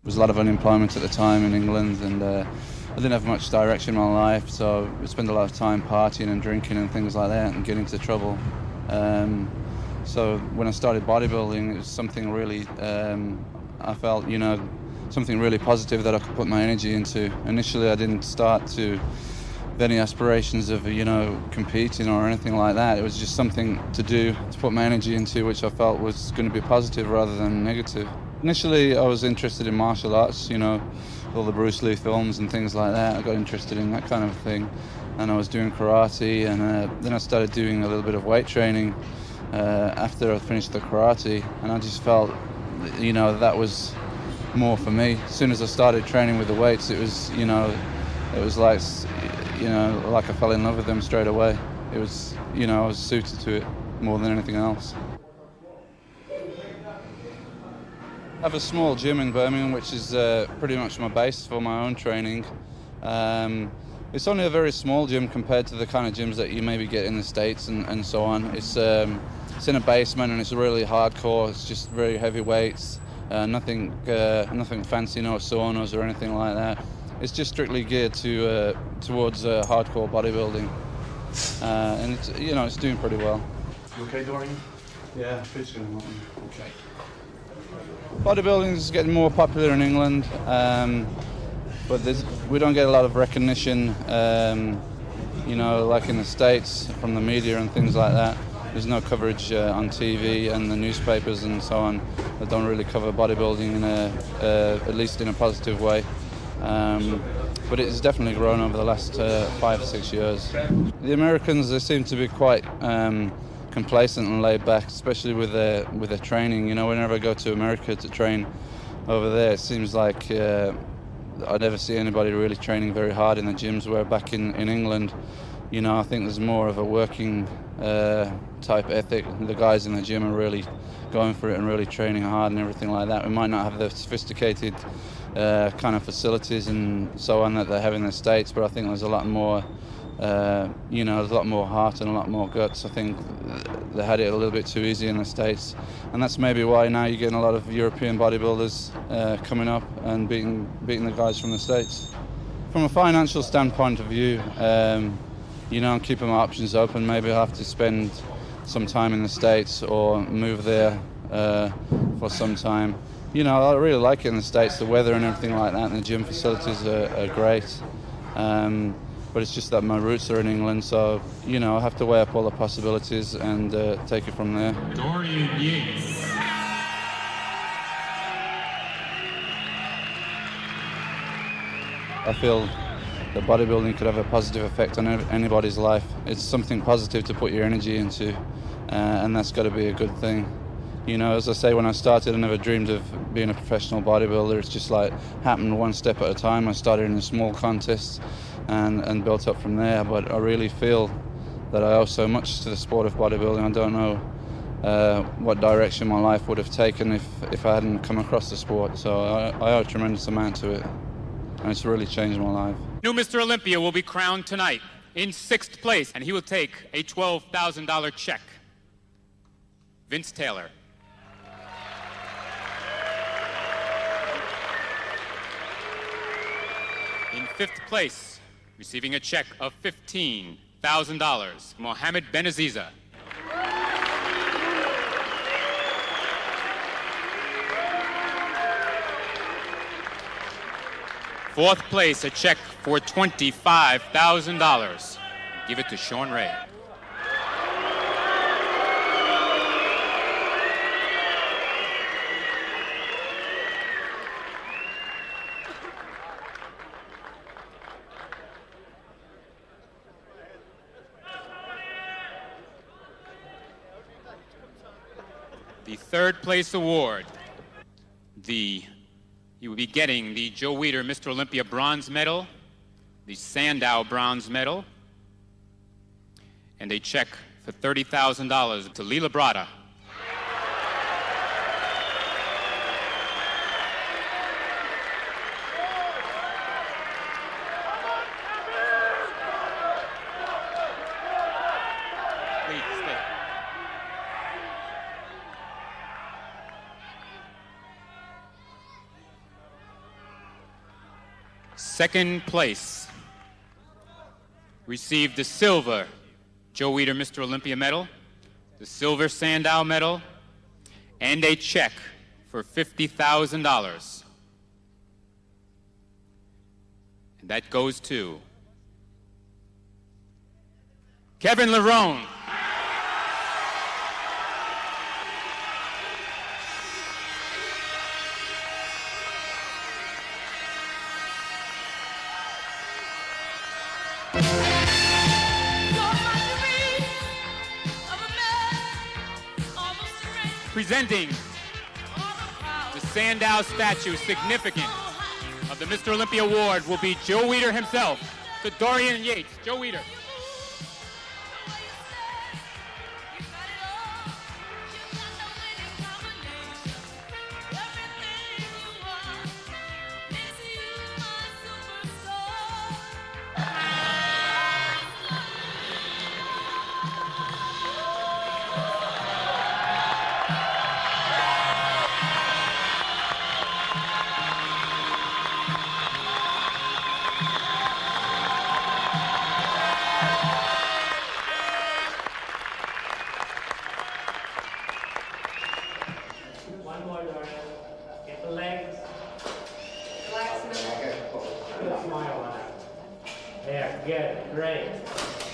was a lot of unemployment at the time in England, and I didn't have much direction in my life, so I spent a lot of time partying and drinking and things like that and getting into trouble. So when I started bodybuilding, it was something really, I felt, something really positive that I could put my energy into. Initially, I didn't start to have any aspirations of, competing or anything like that. It was just something to do, to put my energy into, which I felt was going to be positive rather than negative. Initially, I was interested in martial arts, all the Bruce Lee films and things like that. I got interested in that kind of thing, and I was doing karate, and then I started doing a little bit of weight training after I finished the karate, and I just felt, that was more for me. As soon as I started training with the weights, it was like, like I fell in love with them straight away. It was, I was suited to it more than anything else. I have a small gym in Birmingham, which is pretty much my base for my own training. It's only a very small gym compared to the kind of gyms that you maybe get in the States and so on. It's in a basement, and it's really hardcore. It's just very heavy weights, nothing fancy, no saunas or anything like that. It's just strictly geared towards hardcore bodybuilding, and it's doing pretty well. You okay, Dorian? Yeah, fishing. Okay. Bodybuilding is getting more popular in England, but we don't get a lot of recognition, like in the States from the media and things like that. There's no coverage on TV and the newspapers and so on that don't really cover bodybuilding at least in a positive way. But it's definitely grown over the last 5 or 6 years. The Americans, they seem to be quite complacent and laid back, especially with their training. Whenever I go to America to train over there, it seems like I never see anybody really training very hard in the gyms, where back in England, I think there's more of a working type ethic. The guys in the gym are really going for it and really training hard and everything like that. We might not have the sophisticated kind of facilities and so on that they have in the States, but I think there's a lot more there's a lot more heart and a lot more guts. I think they had it a little bit too easy in the States, and that's maybe why now you're getting a lot of European bodybuilders coming up and beating the guys from the States. From a financial standpoint of view, I'm keeping my options open. Maybe I'll have to spend some time in the States or move there for some time. I really like it in the States. The weather and everything like that, and the gym facilities are great. But it's just that my roots are in England, so, I have to weigh up all the possibilities and take it from there. Dorian Yates. I feel that bodybuilding could have a positive effect on anybody's life. It's something positive to put your energy into, and that's got to be a good thing. As I say, when I started, I never dreamed of being a professional bodybuilder. It's just like happened one step at a time. I started in a small contest and built up from there. But I really feel that I owe so much to the sport of bodybuilding. I don't know what direction my life would have taken if I hadn't come across the sport. So I owe a tremendous amount to it, and it's really changed my life. New Mr. Olympia will be crowned tonight in 6th place, and he will take a $12,000 check. Vince Taylor. In 5th place, receiving a check of $15,000, Mohammed Benaziza. Fourth place, a check for $25,000. Give it to Sean Ray. The third place award, you will be getting the Joe Weider Mr. Olympia bronze medal, the Sandow bronze medal, and a check for $30,000 to Lila Brada. Please stay. Second place received the silver Joe Weider Mr. Olympia medal, the silver Sandow medal, and a check for $50,000. And that goes to Kevin Lerone. Presenting the Sandow statue, significant, of the Mr. Olympia Award will be Joe Weider himself, to Dorian Yates. Joe Weider. One more, Dorian. Get the legs. Relax a minute. Put a smile on it. There, good, great.